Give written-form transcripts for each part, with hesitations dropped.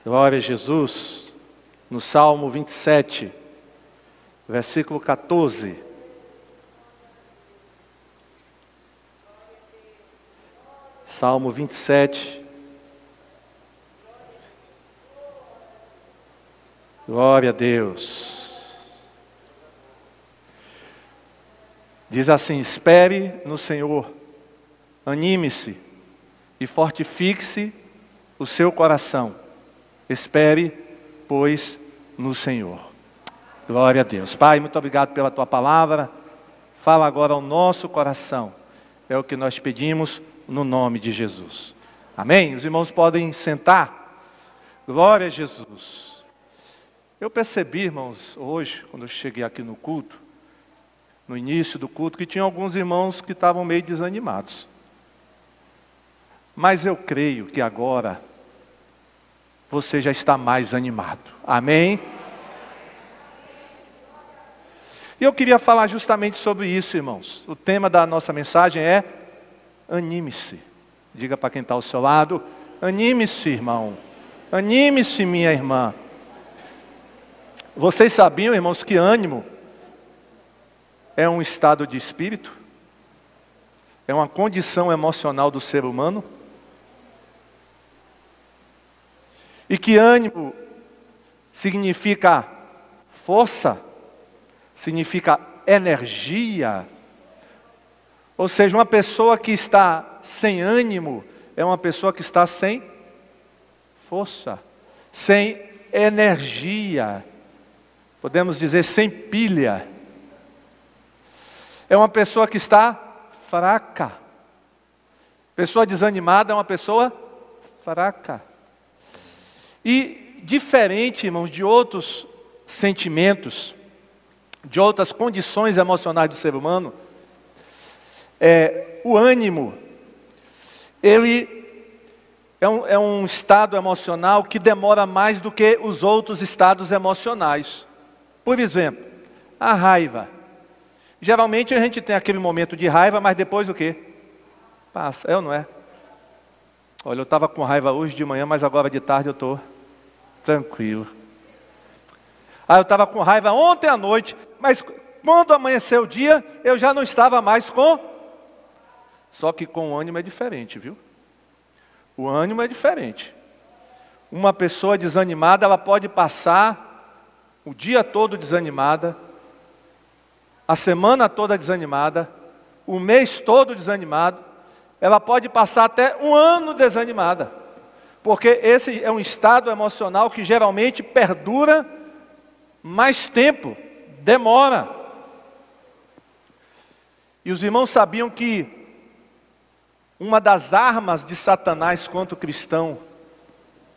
Glória a Jesus. No Salmo 27, versículo 14. Salmo 27. Glória a Deus. Diz assim: espere no Senhor, anime-se e fortifique-se o seu coração. Espere, pois, no Senhor. Glória a Deus. Pai, muito obrigado pela Tua palavra. Fala agora ao nosso coração. É o que nós pedimos no nome de Jesus. Amém? Os irmãos podem sentar. Glória a Jesus. Eu percebi, irmãos, hoje, quando eu cheguei aqui no culto, no início do culto, que tinha alguns irmãos que estavam meio desanimados. Mas eu creio que agora você já está mais animado. Amém? E eu queria falar justamente sobre isso, irmãos. O tema da nossa mensagem é anime-se. Diga para quem está ao seu lado: anime-se, irmão. Anime-se, minha irmã. Vocês sabiam, irmãos, que ânimo é um estado de espírito? É uma condição emocional do ser humano? E que ânimo significa força, significa energia. Ou seja, uma pessoa que está sem ânimo é uma pessoa que está sem força, sem energia. Podemos dizer sem pilha. É uma pessoa que está fraca. Pessoa desanimada é uma pessoa fraca. E diferente, irmãos, de outros sentimentos, de outras condições emocionais do ser humano, o ânimo, ele é um estado emocional que demora mais do que os outros estados emocionais. Por exemplo, a raiva. Geralmente a gente tem aquele momento de raiva, mas depois o quê? Passa, é ou não é? Olha, eu estava com raiva hoje de manhã, mas agora de tarde eu estou tranquilo. Eu estava com raiva ontem à noite, mas quando amanheceu o dia, eu já não estava mais com... Só que com o ânimo é diferente, viu? O ânimo é diferente. Uma pessoa desanimada, ela pode passar o dia todo desanimada, a semana toda desanimada, o mês todo desanimado. Ela pode passar até um ano desanimada, porque esse é um estado emocional que geralmente perdura mais tempo, demora. E os irmãos sabiam que uma das armas de Satanás contra o cristão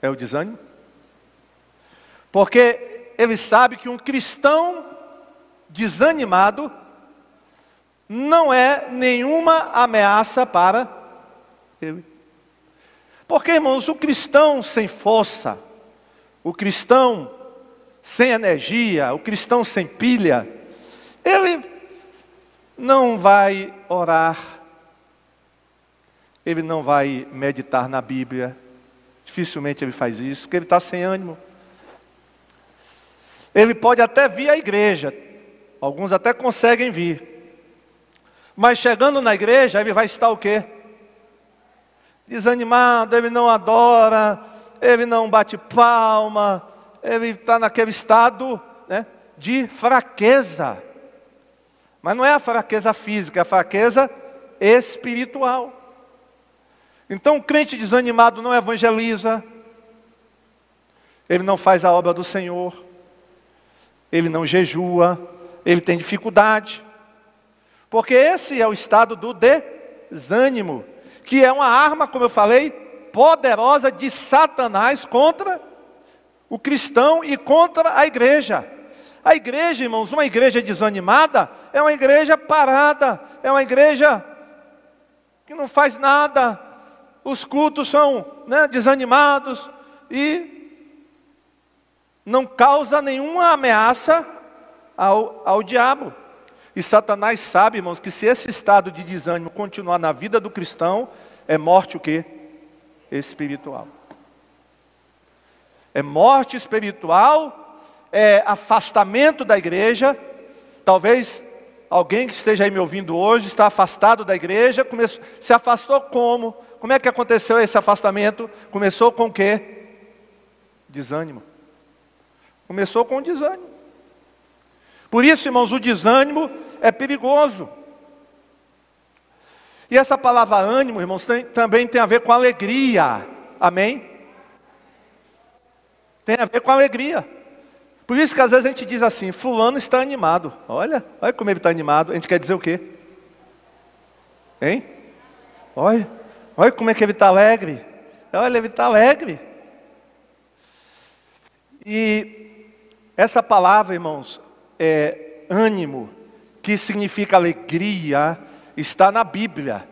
é o desânimo? Porque ele sabe que um cristão desanimado não é nenhuma ameaça para ele. Porque, irmãos, o cristão sem força, o cristão sem energia, o cristão sem pilha, ele não vai orar, ele não vai meditar na Bíblia, dificilmente ele faz isso, porque ele está sem ânimo. Ele pode até vir à igreja, alguns até conseguem vir, mas chegando na igreja, ele vai estar o quê? Desanimado, ele não adora, ele não bate palma, ele está naquele estado, né, de fraqueza. Mas não é a fraqueza física, é a fraqueza espiritual. Então o crente desanimado não evangeliza, ele não faz a obra do Senhor, ele não jejua, ele tem dificuldade. Porque esse é o estado do desânimo, que é uma arma, como eu falei, poderosa de Satanás contra o cristão e contra a igreja. A igreja, irmãos, uma igreja desanimada é uma igreja parada, é uma igreja que não faz nada. Os cultos são, desanimados e não causa nenhuma ameaça ao diabo. E Satanás sabe, irmãos, que se esse estado de desânimo continuar na vida do cristão, é morte o quê? Espiritual. É morte espiritual, é afastamento da igreja. Talvez alguém que esteja aí me ouvindo hoje está afastado da igreja, se afastou como? Como é que aconteceu esse afastamento? Começou com o quê? Desânimo. Começou com desânimo. Por isso, irmãos, o desânimo é perigoso. E essa palavra ânimo, irmãos, também tem a ver com alegria. Amém? Tem a ver com alegria. Por isso que às vezes a gente diz assim, fulano está animado. Olha como ele está animado. A gente quer dizer o quê? Hein? Olha como é que ele está alegre. Olha, ele está alegre. E essa palavra, irmãos, ânimo, que significa alegria, está na Bíblia.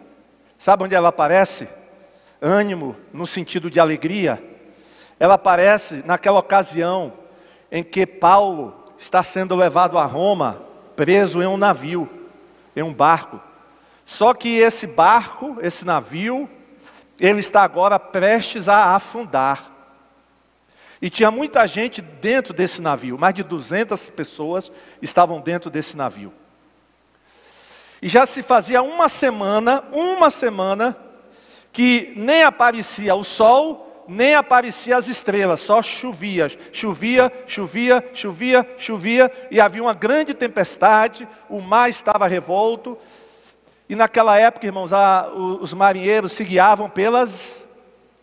Sabe onde ela aparece? Ânimo, no sentido de alegria. Ela aparece naquela ocasião em que Paulo está sendo levado a Roma, preso em um navio, em um barco. Só que esse barco, esse navio, ele está agora prestes a afundar. E tinha muita gente dentro desse navio, mais de 200 pessoas estavam dentro desse navio. E já se fazia uma semana, que nem aparecia o sol, nem aparecia as estrelas, só chovia, e havia uma grande tempestade, o mar estava revolto. E naquela época, irmãos, os marinheiros se guiavam pelas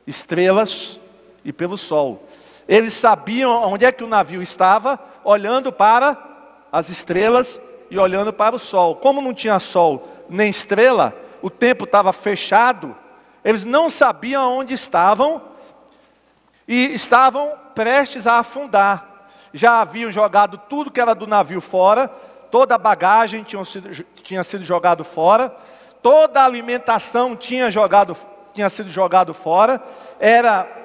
estrelas e pelo sol. Eles sabiam onde é que o navio estava, olhando para as estrelas e olhando para o sol. Como não tinha sol nem estrela, o tempo estava fechado, eles não sabiam onde estavam e estavam prestes a afundar. Já haviam jogado tudo que era do navio fora, toda a bagagem tinha sido jogado fora, toda a alimentação tinha sido jogado fora. Era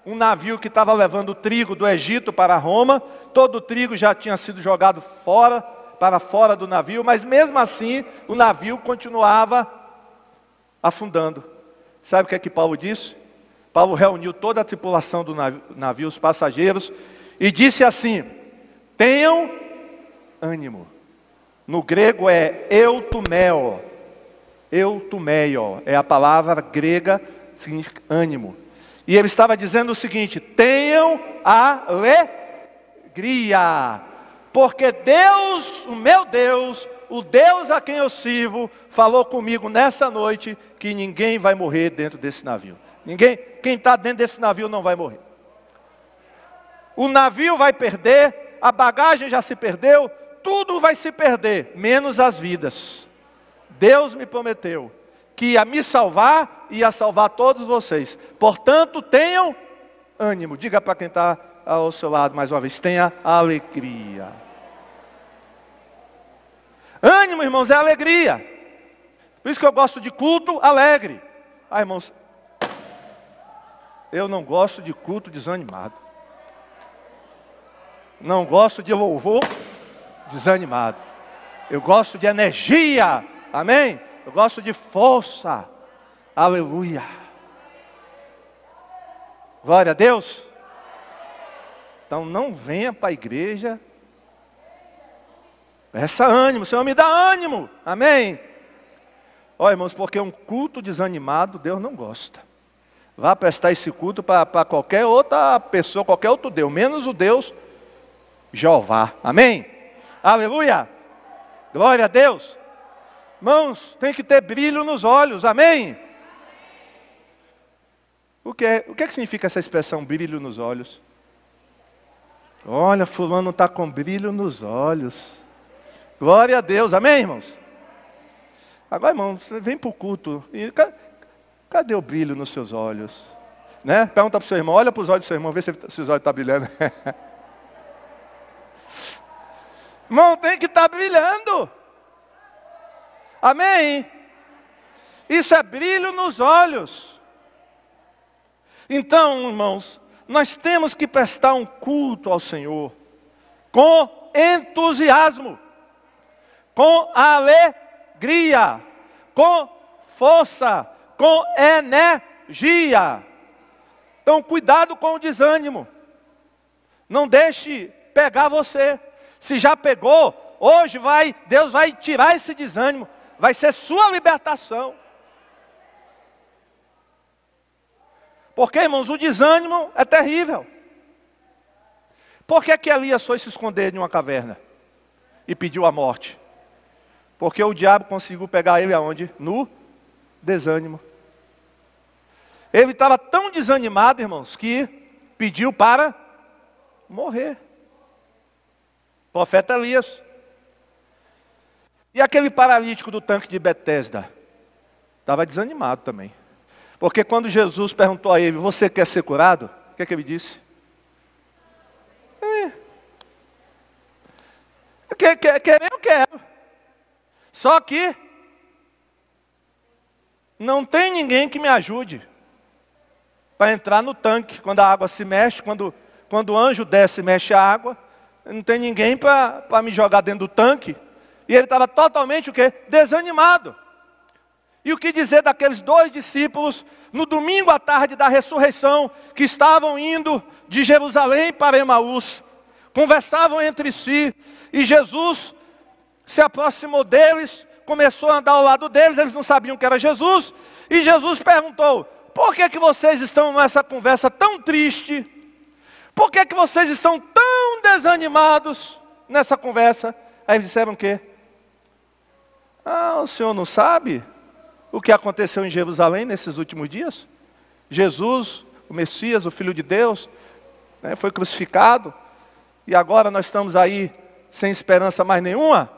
um navio que estava levando trigo do Egito para Roma, todo o trigo já tinha sido jogado fora, para fora do navio, mas mesmo assim o navio continuava afundando. Sabe o que é que Paulo disse? Paulo reuniu toda a tripulação do navio, os passageiros, e disse assim: tenham ânimo. No grego é eutumeo. Eutumeio é a palavra grega que significa ânimo. E ele estava dizendo o seguinte: tenham alegria, porque Deus, o meu Deus, o Deus a quem eu sirvo, falou comigo nessa noite que ninguém vai morrer dentro desse navio. Quem está dentro desse navio não vai morrer. O navio vai perder, a bagagem já se perdeu, tudo vai se perder, menos as vidas. Deus me prometeu que ia me salvar e ia salvar todos vocês. Portanto, tenham ânimo. Diga para quem está ao seu lado mais uma vez: tenha alegria. Ânimo, irmãos, é alegria. Por isso que eu gosto de culto alegre. Irmãos, eu não gosto de culto desanimado. Não gosto de louvor desanimado. Eu gosto de energia. Amém? Eu gosto de força. Aleluia. Glória a Deus. Então não venha para a igreja. Peça ânimo. Senhor, me dá ânimo. Amém? Olha, irmãos, porque um culto desanimado Deus não gosta. Vá prestar esse culto para qualquer outra pessoa, qualquer outro Deus, menos o Deus Jeová. Amém? Aleluia. Glória a Deus. Irmãos, tem que ter brilho nos olhos, amém? O que é que significa essa expressão, brilho nos olhos? Olha, fulano está com brilho nos olhos. Glória a Deus, amém, irmãos? Agora, irmãos, você vem para o culto, e cadê o brilho nos seus olhos? Né? Pergunta para o seu irmão, olha para os olhos do seu irmão, vê se os olhos estão brilhando. Irmão, tem que estar brilhando. Amém? Isso é brilho nos olhos. Então, irmãos, nós temos que prestar um culto ao Senhor com entusiasmo. com alegria, com força, com energia. Então cuidado com o desânimo. Não deixe pegar você. Se já pegou, hoje Deus vai tirar esse desânimo. Vai ser sua libertação. Porque, irmãos, o desânimo é terrível. Por que Elias foi se esconder em uma caverna e pediu a morte? Porque o diabo conseguiu pegar ele aonde? No desânimo. Ele estava tão desanimado, irmãos, que pediu para morrer. Profeta Elias. E aquele paralítico do tanque de Betesda? Estava desanimado também. Porque quando Jesus perguntou a ele, você quer ser curado? O que ele disse? Querer eu quero. Só que não tem ninguém que me ajude para entrar no tanque. Quando a água se mexe, quando o anjo desce e mexe a água, não tem ninguém para me jogar dentro do tanque. E ele estava totalmente o quê? Desanimado. E o que dizer daqueles 2 discípulos, no domingo à tarde da ressurreição, que estavam indo de Jerusalém para Emaús, conversavam entre si, e Jesus se aproximou deles, começou a andar ao lado deles, eles não sabiam que era Jesus, e Jesus perguntou, por que vocês estão nessa conversa tão triste? Por que vocês estão tão desanimados nessa conversa? Aí eles disseram o quê? O senhor não sabe o que aconteceu em Jerusalém nesses últimos dias? Jesus, o Messias, o Filho de Deus, foi crucificado, e agora nós estamos aí sem esperança mais nenhuma.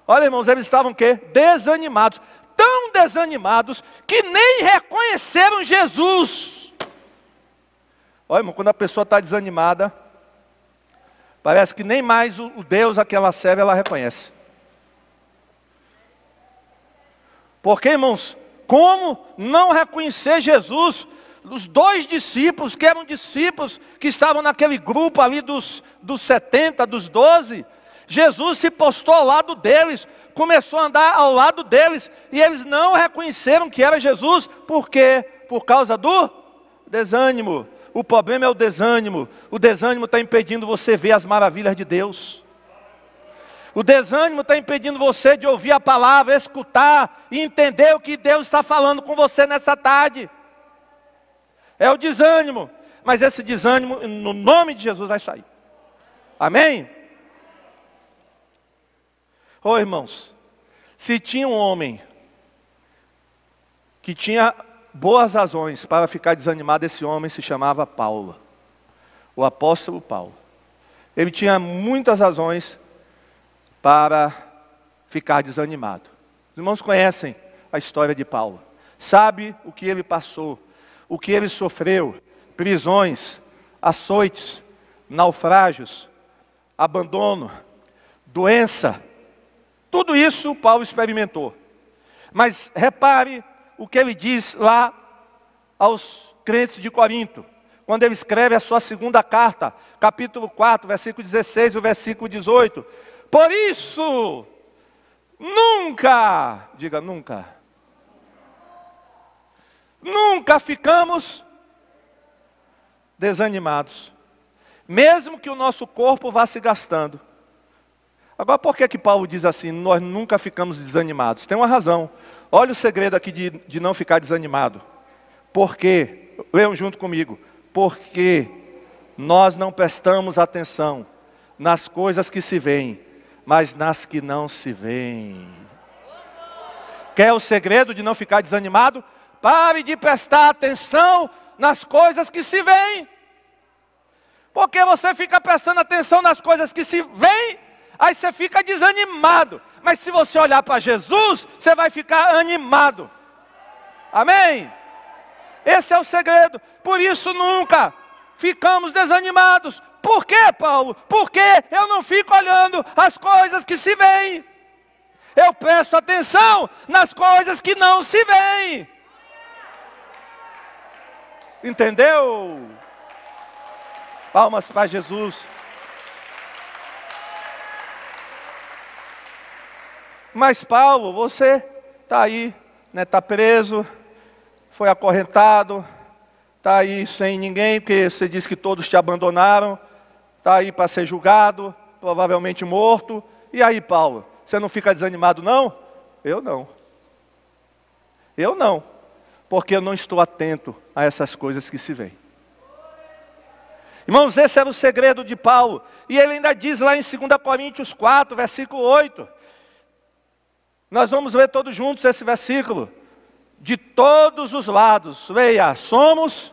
Olha, irmãos, eles estavam o quê? Desanimados. Tão desanimados que nem reconheceram Jesus. Olha, irmão, quando a pessoa está desanimada, parece que nem mais o Deus a que ela serve, ela reconhece. Porque, irmãos, como não reconhecer Jesus? Os 2 discípulos, que eram discípulos, que estavam naquele grupo ali dos 70, dos 12, Jesus se postou ao lado deles, começou a andar ao lado deles, e eles não reconheceram que era Jesus. Por quê? Por causa do desânimo. O problema é o desânimo. O desânimo está impedindo você ver as maravilhas de Deus. O desânimo está impedindo você de ouvir a palavra, escutar e entender o que Deus está falando com você nessa tarde. É o desânimo. Mas esse desânimo, no nome de Jesus, vai sair. Amém? Irmãos, se tinha um homem que tinha boas razões para ficar desanimado, esse homem se chamava Paulo. O apóstolo Paulo. Ele tinha muitas razões para ficar desanimado. Os irmãos conhecem a história de Paulo. Sabe o que ele passou, o que ele sofreu, prisões, açoites, naufrágios, abandono, doença. Tudo isso Paulo experimentou. Mas repare o que ele diz lá aos crentes de Corinto, quando ele escreve a sua segunda carta, capítulo 4, versículo 16 e o versículo 18. Por isso, nunca, diga nunca, nunca ficamos desanimados, mesmo que o nosso corpo vá se gastando. Agora, por que Paulo diz assim, nós nunca ficamos desanimados? Tem uma razão. Olha o segredo aqui de não ficar desanimado. Porque, leiam junto comigo, porque nós não prestamos atenção nas coisas que se veem, mas nas que não se veem. Quer o segredo de não ficar desanimado? Pare de prestar atenção nas coisas que se veem. Porque você fica prestando atenção nas coisas que se veem, aí você fica desanimado. Mas se você olhar para Jesus, você vai ficar animado. Amém? Esse é o segredo. Por isso nunca ficamos desanimados. Por quê, Paulo? Porque eu não fico olhando as coisas que se veem. Eu presto atenção nas coisas que não se veem. Entendeu? Palmas para Jesus. Mas Paulo, você está aí, né, está preso, foi acorrentado, está aí sem ninguém, porque você disse que todos te abandonaram, está aí para ser julgado, provavelmente morto. E aí, Paulo, você não fica desanimado, não? Eu não. Eu não, porque eu não estou atento a essas coisas que se veem. Irmãos, esse era o segredo de Paulo. E ele ainda diz lá em 2 Coríntios 4, versículo 8. Nós vamos ler todos juntos esse versículo. De todos os lados, leia, somos...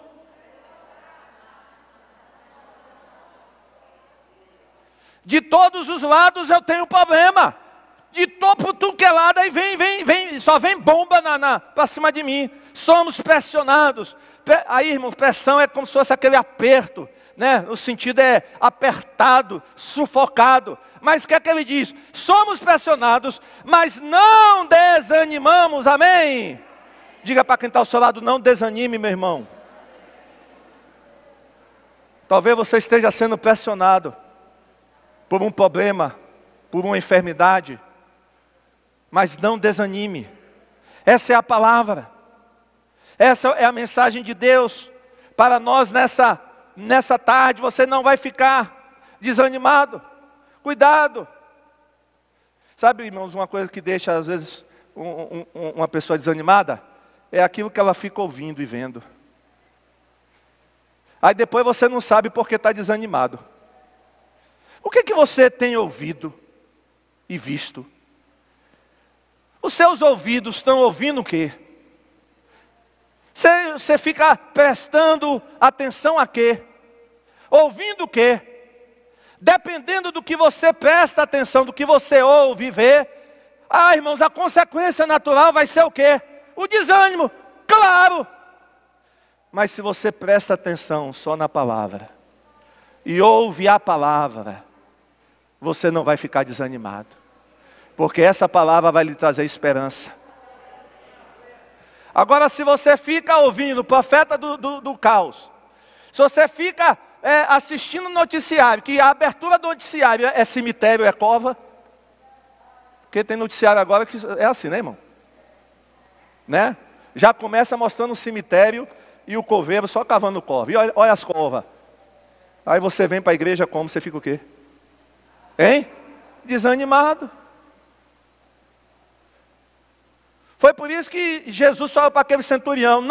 De todos os lados eu tenho problema. De topo tudo que é lado, aí vem, só vem bomba para cima de mim. Somos pressionados. Aí, irmão, pressão é como se fosse aquele aperto, né? O sentido é apertado, sufocado. Mas o que é que ele diz? Somos pressionados, mas não desanimamos, amém? Diga para quem está ao seu lado, não desanime, meu irmão. Talvez você esteja sendo pressionado por um problema, por uma enfermidade, mas não desanime. Essa é a palavra. Essa é a mensagem de Deus para nós nessa tarde. Você não vai ficar desanimado. Cuidado. Sabe, irmãos, uma coisa que deixa às vezes uma pessoa desanimada é aquilo que ela fica ouvindo e vendo. Aí depois você não sabe por que está desanimado. O que você tem ouvido e visto? Os seus ouvidos estão ouvindo o quê? Você fica prestando atenção a quê? Ouvindo o quê? Dependendo do que você presta atenção, do que você ouve e vê, irmãos, a consequência natural vai ser o quê? O desânimo, claro. Mas se você presta atenção só na palavra, e ouve a palavra, você não vai ficar desanimado. Porque essa palavra vai lhe trazer esperança. Agora, se você fica ouvindo o profeta do caos, se você fica assistindo o noticiário, que a abertura do noticiário é cemitério, é cova, porque tem noticiário agora que é assim, né, irmão? Né? Já começa mostrando o cemitério e o coveiro só cavando cova. E olha as covas. Aí você vem para a igreja como? Você fica o quê? Hein? Desanimado. Foi por isso que Jesus falou para aquele centurião,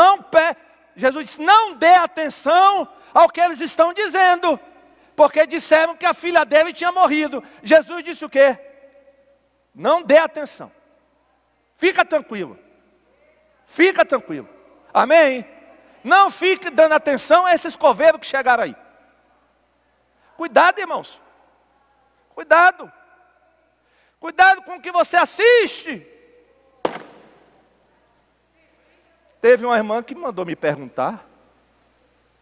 Jesus disse, não dê atenção ao que eles estão dizendo, porque disseram que a filha dele tinha morrido. Jesus disse o quê? Não dê atenção. Fica tranquilo. Fica tranquilo. Amém? Não fique dando atenção a esses coveiros que chegaram aí. Cuidado, irmãos. Cuidado. Cuidado com o que você assiste. Teve uma irmã que mandou me perguntar.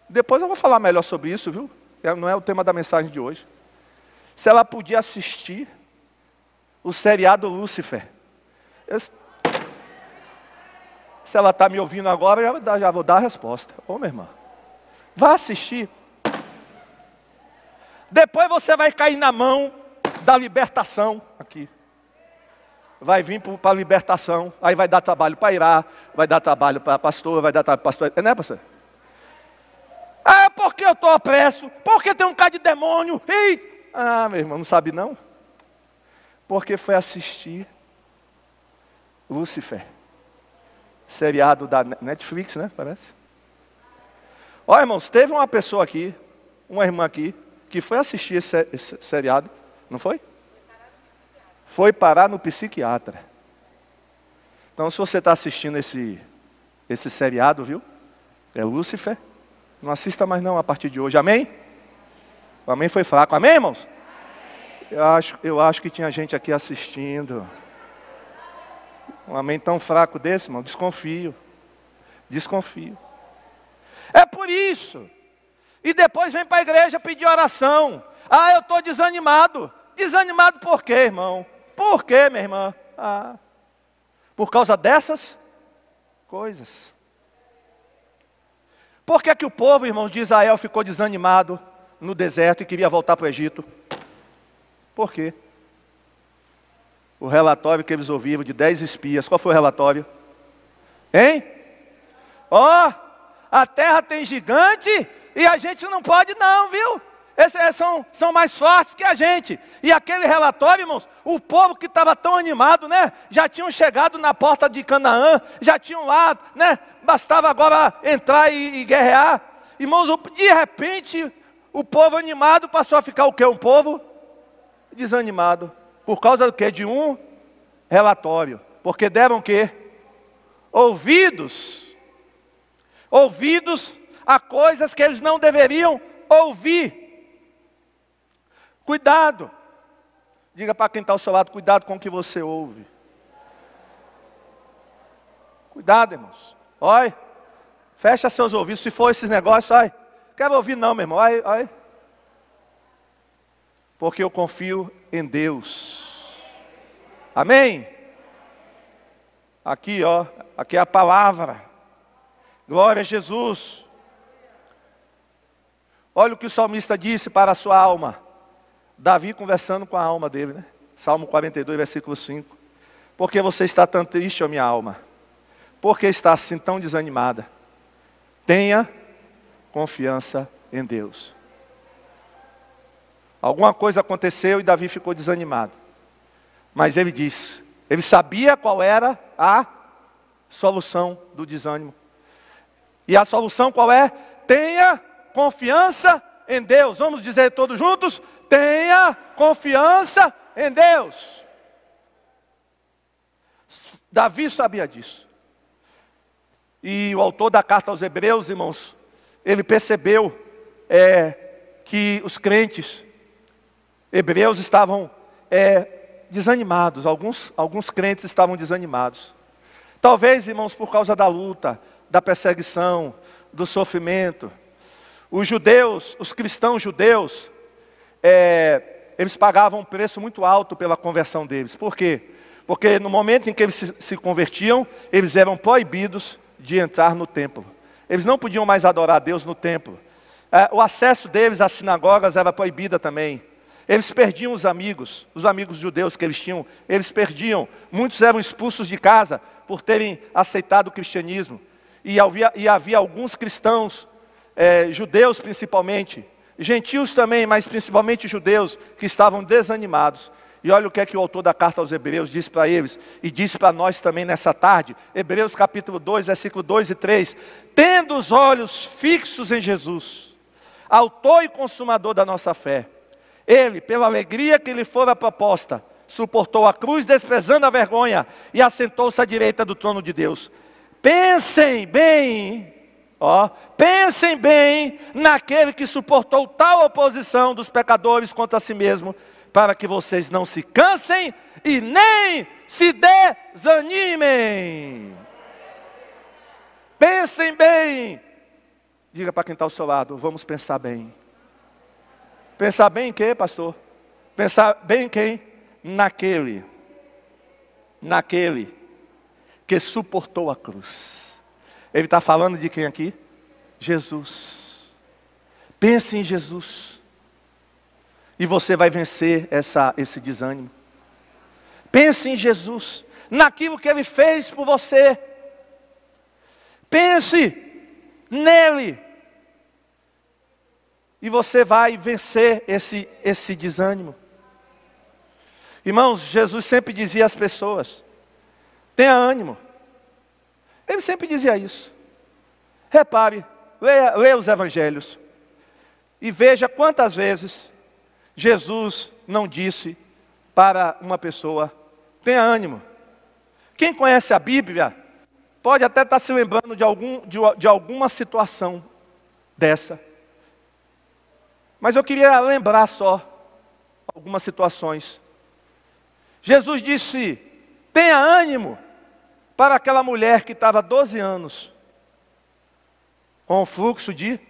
Depois eu vou falar melhor sobre isso, viu? Não é o tema da mensagem de hoje. Se ela podia assistir o seriado Lúcifer. Se ela está me ouvindo agora, já vou dar a resposta. Ô, minha irmã, vá assistir. Depois você vai cair na mão da libertação aqui. Vai vir para a libertação. Aí vai dar trabalho para Irá, vai dar trabalho para pastor, vai dar trabalho para pastor. Não é, pastor? Porque eu estou opresso, porque tem um cara de demônio. Meu irmão, não sabe não? Porque foi assistir Lúcifer. Seriado da Netflix, né? Parece. Olha, irmãos, teve uma pessoa aqui, uma irmã aqui, que foi assistir esse seriado, não foi? Foi parar no psiquiatra. Então, se você está assistindo esse seriado, viu? É Lúcifer. Não assista mais não a partir de hoje, amém? O amém foi fraco, amém, irmãos? Eu acho que tinha gente aqui assistindo. Um amém tão fraco desse, irmão, desconfio. Desconfio. É por isso. E depois vem para a igreja pedir oração. Eu estou desanimado. Desanimado por quê, irmão? Por quê, minha irmã? Por causa dessas coisas. Por que que o povo, irmãos, de Israel ficou desanimado no deserto e queria voltar para o Egito? Por quê? o relatório que eles ouviram de 10 espias. Qual foi o relatório? Hein? Ó, a terra tem gigante e a gente não pode não, viu? Esses são mais fortes que a gente. E aquele relatório, irmãos, o povo que estava tão animado, né? Já tinham chegado na porta de Canaã, já tinham lá, né? Bastava agora entrar e guerrear. Irmãos, de repente, o povo animado passou a ficar o quê? Um povo desanimado. Por causa do quê? De um relatório. Porque deram o quê? Ouvidos a coisas que eles não deveriam ouvir. Cuidado. Diga para quem está ao seu lado, cuidado com o que você ouve. Cuidado, irmãos. Olha, fecha seus ouvidos. Se for esses negócios, olha, quero ouvir não, meu irmão. Olha. Porque eu confio em Deus. Amém? Aqui, ó, aqui é a palavra. Glória a Jesus. Olha o que o salmista disse para a sua alma. Davi conversando com a alma dele, né? Salmo 42, versículo 5. Por que você está tão triste, ó minha alma? Por que está assim tão desanimada? Tenha confiança em Deus. Alguma coisa aconteceu e Davi ficou desanimado. Mas ele disse, ele sabia qual era a solução do desânimo. E a solução qual é? Tenha confiança em Deus. Vamos dizer todos juntos? Tenha confiança em Deus. Davi sabia disso. E o autor da carta aos Hebreus, irmãos, ele percebeu que os crentes hebreus estavam desanimados. Alguns crentes estavam desanimados. Talvez, irmãos, por causa da luta, da perseguição, do sofrimento. Os judeus, os cristãos judeus, eles pagavam um preço muito alto pela conversão deles. Por quê? Porque no momento em que eles se convertiam, eles eram proibidos de entrar no templo. Eles não podiam mais adorar a Deus no templo. O acesso deles às sinagogas era proibido também. Eles perdiam os amigos judeus que eles tinham, eles perdiam. Muitos eram expulsos de casa por terem aceitado o cristianismo. E havia alguns cristãos, judeus principalmente, gentios também, mas principalmente judeus, que estavam desanimados. E olha o que é que o autor da carta aos Hebreus disse para eles, e disse para nós também nessa tarde. Hebreus capítulo 2, versículo 2 e 3. Tendo os olhos fixos em Jesus, autor e consumador da nossa fé. Ele, pela alegria que lhe fora proposta, suportou a cruz, desprezando a vergonha, e assentou-se à direita do trono de Deus. Pensem bem naquele que suportou tal oposição dos pecadores contra si mesmo, para que vocês não se cansem e nem se desanimem. Pensem bem. Diga para quem está ao seu lado, vamos pensar bem. Pensar bem em quê, pastor? Pensar bem em quem? Naquele que suportou a cruz. Ele está falando de quem aqui? Jesus. Pense em Jesus. E você vai vencer esse desânimo. Pense em Jesus, naquilo que Ele fez por você. Pense nele. E você vai vencer esse desânimo. Irmãos, Jesus sempre dizia às pessoas, tenha ânimo. Ele sempre dizia isso. Repare, leia os evangelhos. E veja quantas vezes Jesus não disse para uma pessoa, tenha ânimo. Quem conhece a Bíblia, pode até estar se lembrando de alguma situação dessa. Mas eu queria lembrar só algumas situações. Jesus disse, tenha ânimo, para aquela mulher que estava 12 anos, com um fluxo de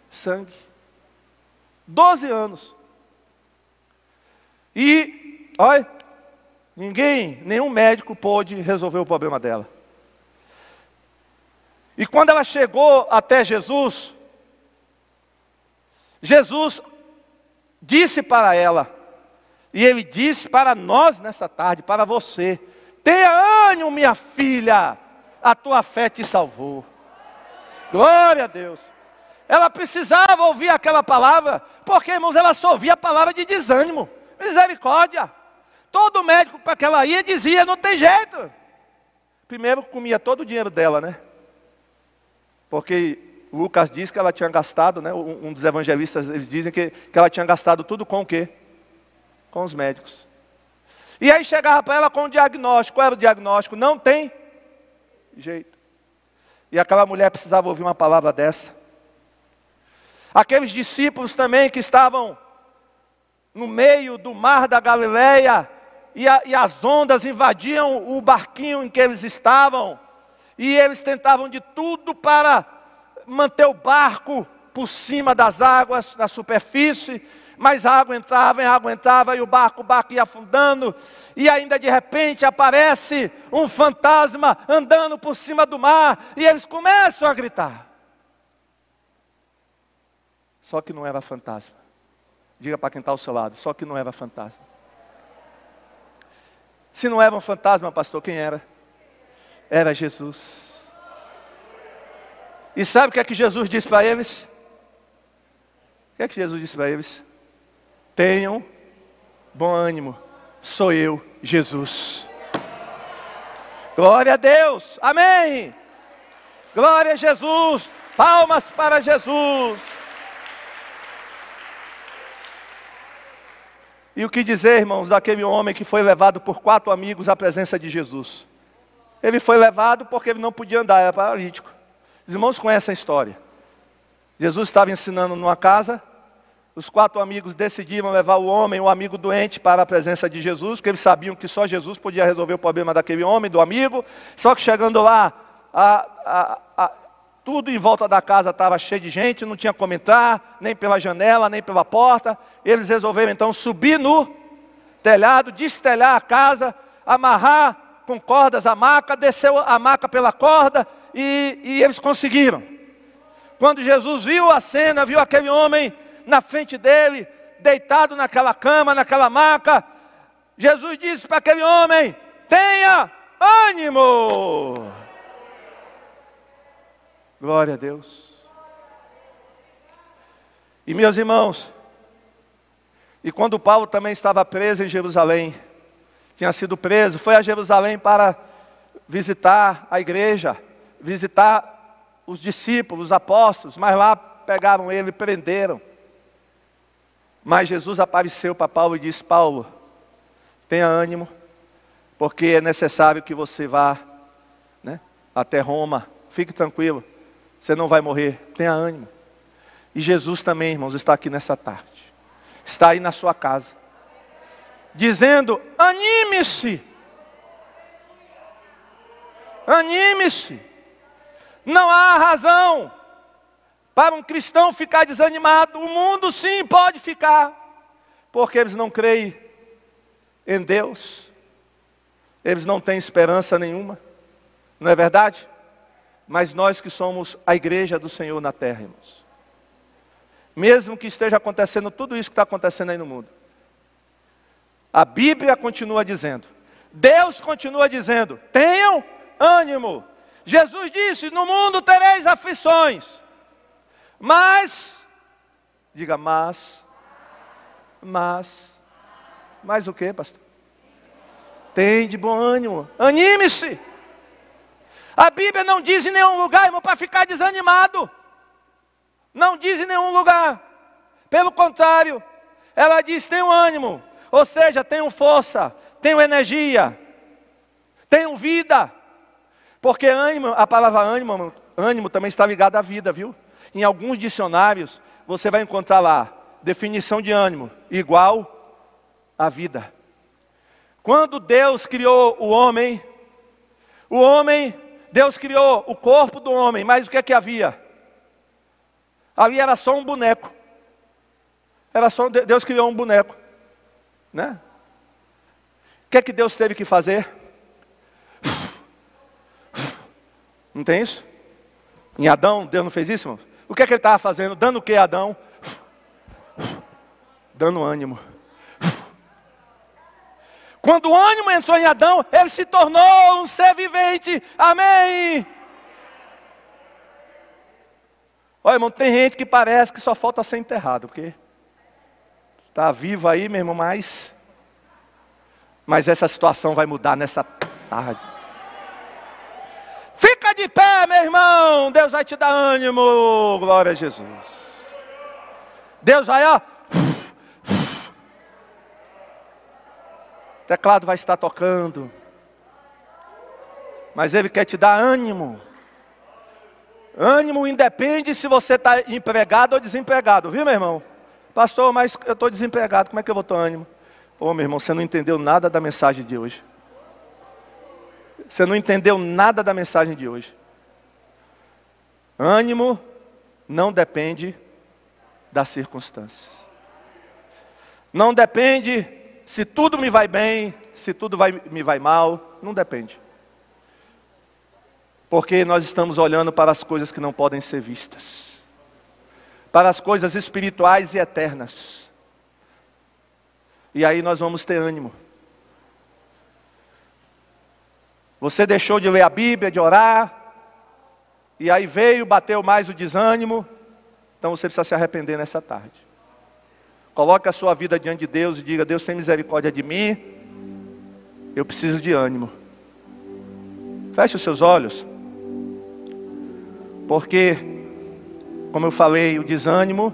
sangue. 12 anos. E, olha, nenhum médico pôde resolver o problema dela. E quando ela chegou até Jesus, Jesus disse para ela, E Ele diz para nós nessa tarde, para você: tenha ânimo, minha filha, a tua fé te salvou. Glória a Deus. Ela precisava ouvir aquela palavra, porque, irmãos, ela só ouvia a palavra de desânimo, misericórdia. Todo médico para que ela ia dizia: não tem jeito. Primeiro comia todo o dinheiro dela, né? Porque Lucas diz que ela tinha gastado, né? Um dos evangelistas, eles dizem que ela tinha gastado tudo com o quê? Com os médicos. E aí chegava para ela com o diagnóstico. Qual era o diagnóstico? Não tem jeito. E aquela mulher precisava ouvir uma palavra dessa. Aqueles discípulos também que estavam no meio do mar da Galileia, e as ondas invadiam o barquinho em que eles estavam, e eles tentavam de tudo para manter o barco por cima das águas, na superfície, mas a água entrava, e o barco ia afundando, e ainda de repente aparece um fantasma andando por cima do mar, e eles começam a gritar. Só que não era fantasma. Diga para quem está ao seu lado: só que não era fantasma. Se não era um fantasma, pastor, quem era? Era Jesus. E sabe o que é que Jesus disse para eles? O que é que Jesus disse para eles? Tenham bom ânimo, sou eu, Jesus. Glória a Deus, amém. Glória a Jesus, palmas para Jesus. E o que dizer, irmãos, daquele homem que foi levado por 4 amigos à presença de Jesus? Ele foi levado porque ele não podia andar, era paralítico. Os irmãos conhecem a história. Jesus estava ensinando numa casa, os 4 amigos decidiram levar o homem, o amigo doente, para a presença de Jesus, porque eles sabiam que só Jesus podia resolver o problema daquele homem, do amigo. Só que chegando lá, tudo em volta da casa estava cheio de gente, não tinha como entrar, nem pela janela, nem pela porta. Eles resolveram então subir no telhado, destelhar a casa, amarrar com cordas a maca, descer a maca pela corda, e eles conseguiram. Quando Jesus viu a cena, viu aquele homem na frente dele, deitado naquela cama, naquela maca, Jesus disse para aquele homem: tenha ânimo. Glória a Deus. E meus irmãos, e quando Paulo também estava preso em Jerusalém, tinha sido preso, foi a Jerusalém para visitar a igreja, visitar os discípulos, os apóstolos, mas lá pegaram ele e prenderam. Mas Jesus apareceu para Paulo e disse: Paulo, tenha ânimo, porque é necessário que você vá, né, até Roma. Fique tranquilo, você não vai morrer, tenha ânimo. E Jesus também, irmãos, está aqui nessa tarde, está aí na sua casa, dizendo: anime-se, anime-se. Não há razão para um cristão ficar desanimado. O mundo sim pode ficar, porque eles não creem em Deus, eles não têm esperança nenhuma, não é verdade? Mas nós que somos a igreja do Senhor na terra, irmãos, mesmo que esteja acontecendo tudo isso que está acontecendo aí no mundo, a Bíblia continua dizendo, Deus continua dizendo: tenham ânimo. Jesus disse: no mundo tereis aflições, mas, diga mas o que, pastor? Tem de bom ânimo, anime-se. A Bíblia não diz em nenhum lugar, irmão, para ficar desanimado. Não diz em nenhum lugar. Pelo contrário, ela diz: tenham ânimo. Ou seja, tenham força, tenham energia, tenham vida. Porque ânimo, a palavra ânimo também está ligada à vida, viu? Em alguns dicionários, você vai encontrar lá, definição de ânimo, igual à vida. Quando Deus criou o homem, Deus criou o corpo do homem, mas o que é que havia? Ali era só um boneco. Deus criou um boneco, né? O que é que Deus teve que fazer? Não tem isso? Em Adão, Deus não fez isso, irmão? O que é que ele estava fazendo? Dando o que a Adão? Dando ânimo. Quando o ânimo entrou em Adão, ele se tornou um ser vivente. Amém. Olha, irmão, tem gente que parece que só falta ser enterrado, porque está vivo aí, meu irmão, mas essa situação vai mudar nessa tarde. Fica de pé, meu irmão, Deus vai te dar ânimo, glória a Jesus. Deus vai, ó. O teclado vai estar tocando, mas Ele quer te dar ânimo. Ânimo independe se você está empregado ou desempregado, viu, meu irmão? Pastor, mas eu estou desempregado, como é que eu vou ter ânimo? Ô, meu irmão, você não entendeu nada da mensagem de hoje. Você não entendeu nada da mensagem de hoje. Ânimo não depende das circunstâncias. Não depende se tudo me vai bem, se tudo me vai mal. Não depende. Porque nós estamos olhando para as coisas que não podem ser vistas. Para as coisas espirituais e eternas. E aí nós vamos ter ânimo. Você deixou de ler a Bíblia, de orar. E aí bateu mais o desânimo. Então você precisa se arrepender nessa tarde. Coloque a sua vida diante de Deus e diga: Deus tem misericórdia de mim. Eu preciso de ânimo. Feche os seus olhos. Porque, como eu falei, o desânimo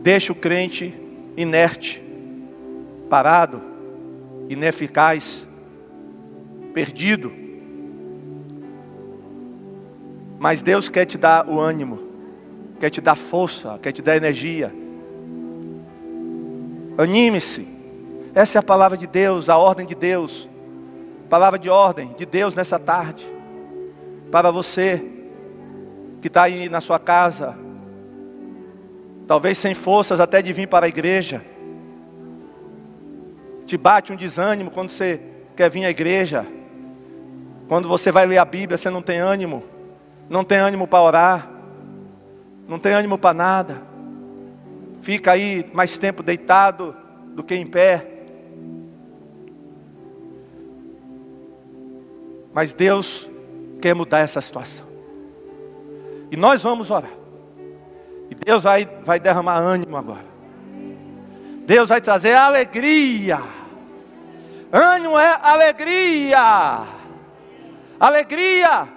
deixa o crente inerte, parado, ineficaz, perdido. Mas Deus quer te dar o ânimo, quer te dar força, quer te dar energia. Anime-se. Essa é a palavra de Deus, a ordem de Deus. Palavra de ordem de Deus nessa tarde. Para você que está aí na sua casa, talvez sem forças até de vir para a igreja. Te bate um desânimo quando você quer vir à igreja. Quando você vai ler a Bíblia, você não tem ânimo. Não tem ânimo para orar. Não tem ânimo para nada. Fica aí mais tempo deitado do que em pé. Mas Deus quer mudar essa situação. E nós vamos orar. E Deus vai derramar ânimo agora. Deus vai trazer alegria. Ânimo é alegria. Alegria,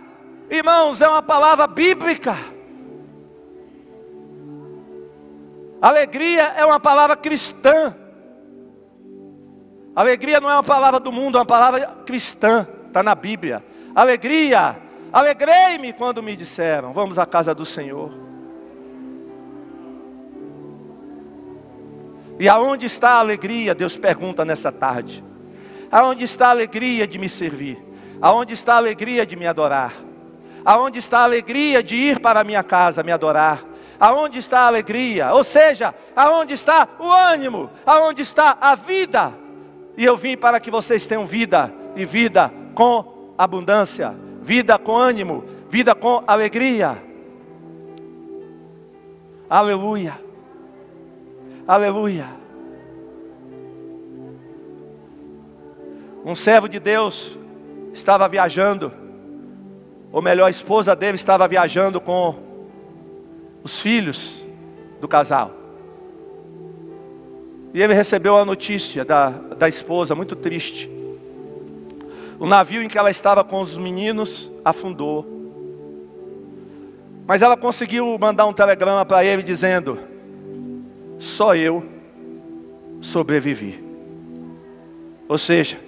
irmãos, é uma palavra bíblica. Alegria é uma palavra cristã. Alegria não é uma palavra do mundo, é uma palavra cristã. Está na Bíblia. Alegria. Alegrei-me quando me disseram: vamos à casa do Senhor. E aonde está a alegria? Deus pergunta nessa tarde. Aonde está a alegria de me servir? Aonde está a alegria de me adorar? Aonde está a alegria de ir para a minha casa me adorar? Aonde está a alegria? Ou seja, aonde está o ânimo? Aonde está a vida? E eu vim para que vocês tenham vida, e vida com abundância, vida com ânimo, vida com alegria. Aleluia. Aleluia. Um servo de Deus estava viajando, ou melhor, a esposa dele estava viajando com os filhos do casal. E ele recebeu a notícia da esposa, muito triste. O navio em que ela estava com os meninos afundou. Mas ela conseguiu mandar um telegrama para ele dizendo: só eu sobrevivi. Ou seja,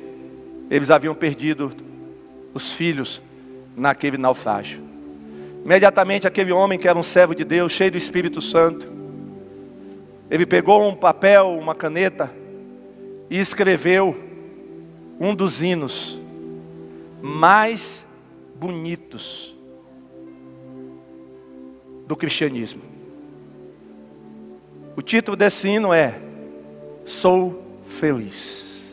eles haviam perdido os filhos naquele naufrágio. Imediatamente aquele homem, que era um servo de Deus, cheio do Espírito Santo, ele pegou um papel, uma caneta e escreveu um dos hinos mais bonitos do cristianismo. O título desse hino é: Sou Feliz.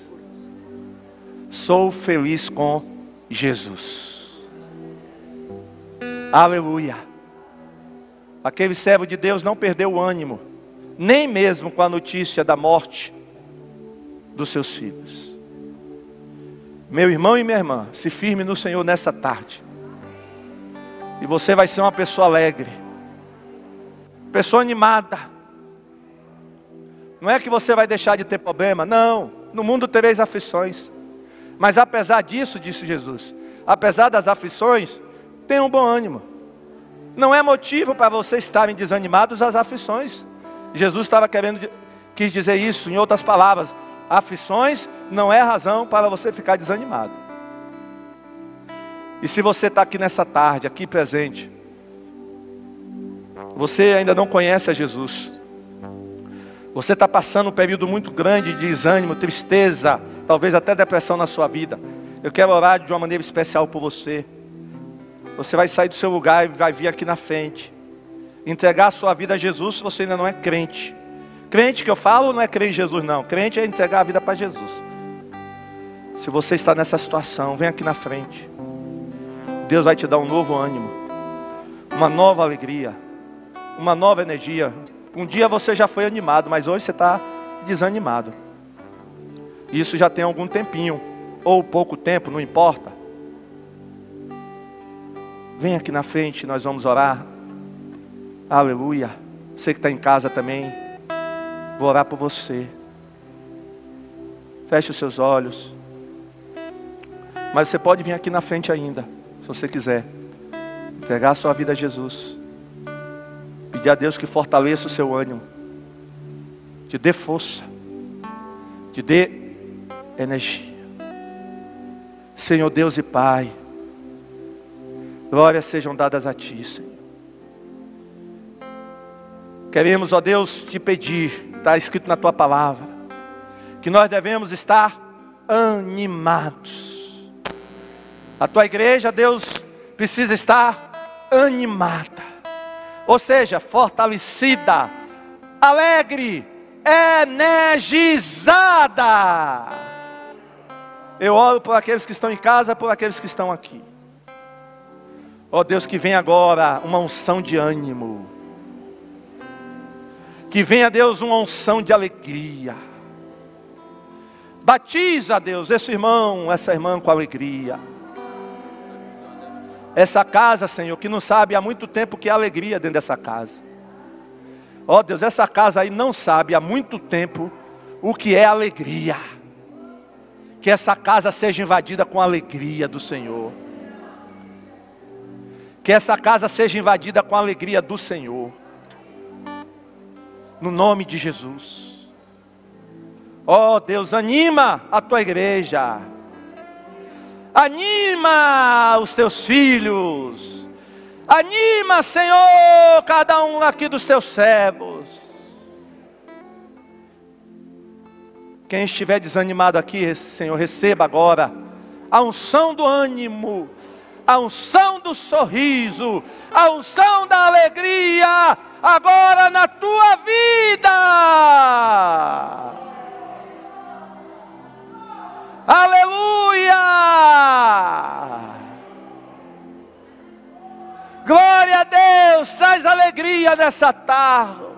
Sou feliz com Jesus. Aleluia. Aquele servo de Deus não perdeu o ânimo, nem mesmo com a notícia da morte dos seus filhos. Meu irmão e minha irmã, se firme no Senhor nessa tarde. E você vai ser uma pessoa alegre, pessoa animada. Não é que você vai deixar de ter problema, não. No mundo tereis aflições. Mas apesar disso, disse Jesus, apesar das aflições, tenham bom ânimo. Não é motivo para vocês estarem desanimados as aflições. Jesus quis dizer isso, em outras palavras. Aflições não é razão para você ficar desanimado. E se você está aqui nessa tarde, aqui presente, você ainda não conhece a Jesus, você está passando um período muito grande de desânimo, tristeza, talvez até depressão na sua vida. Eu quero orar de uma maneira especial por você. Você vai sair do seu lugar e vai vir aqui na frente, entregar a sua vida a Jesus se você ainda não é crente. Crente que eu falo não é crer em Jesus não, crente é entregar a vida para Jesus. Se você está nessa situação, vem aqui na frente. Deus vai te dar um novo ânimo, uma nova alegria, uma nova energia. Um dia você já foi animado, mas hoje você está desanimado. Isso já tem algum tempinho, ou pouco tempo, não importa. Vem aqui na frente, nós vamos orar. Aleluia. Você que está em casa também, vou orar por você. Feche os seus olhos. Mas você pode vir aqui na frente ainda, se você quiser. Entregar a sua vida a Jesus. Pedir a Deus que fortaleça o seu ânimo. Te dê força. Te dê energia. Senhor Deus e Pai, glórias sejam dadas a Ti, Senhor. Queremos, ó Deus, te pedir, está escrito na Tua palavra, que nós devemos estar animados. A Tua igreja, Deus, precisa estar animada. Ou seja, fortalecida, alegre, energizada. Eu oro por aqueles que estão em casa, por aqueles que estão aqui. Ó Deus, que venha agora uma unção de ânimo. Que venha, Deus, uma unção de alegria. Batiza, Deus, esse irmão, essa irmã com alegria. Essa casa, Senhor, que não sabe há muito tempo o que é alegria dentro dessa casa. Ó Deus, essa casa aí não sabe há muito tempo o que é alegria. Que essa casa seja invadida com a alegria do Senhor. Que essa casa seja invadida com a alegria do Senhor. No nome de Jesus. Ó Deus, anima a Tua igreja. Anima os Teus filhos. Anima, Senhor, cada um aqui dos Teus servos. Quem estiver desanimado aqui, Senhor, receba agora a unção do ânimo, a unção do sorriso, a unção da alegria, agora na tua vida. Aleluia! Glória a Deus, traz alegria nessa tarde.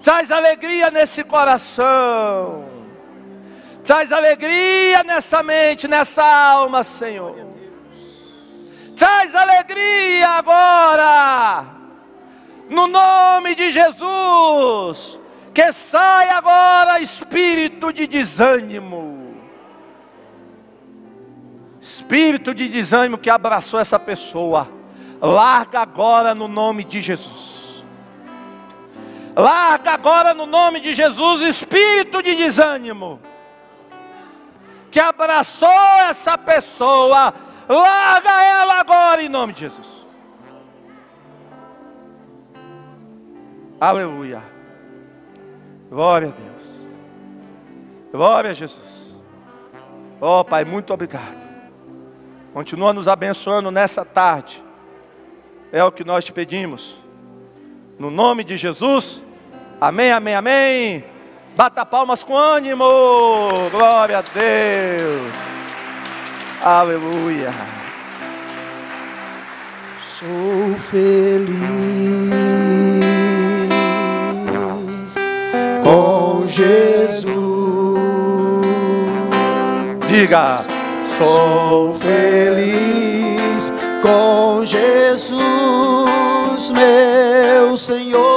Traz alegria nesse coração. Traz alegria nessa mente, nessa alma, Senhor. Traz alegria agora. No nome de Jesus. Que saia agora espírito de desânimo. Espírito de desânimo que abraçou essa pessoa. Larga agora no nome de Jesus. Larga agora no nome de Jesus, espírito de desânimo que abraçou essa pessoa. Larga ela agora em nome de Jesus. Aleluia. Glória a Deus. Glória a Jesus. Oh Pai, muito obrigado. Continua nos abençoando nessa tarde. É o que nós te pedimos. No nome de Jesus. Amém, amém, amém. Bata palmas com ânimo. Glória a Deus. Aleluia. Sou feliz com Jesus. Diga: Sou feliz com Jesus, meu Senhor.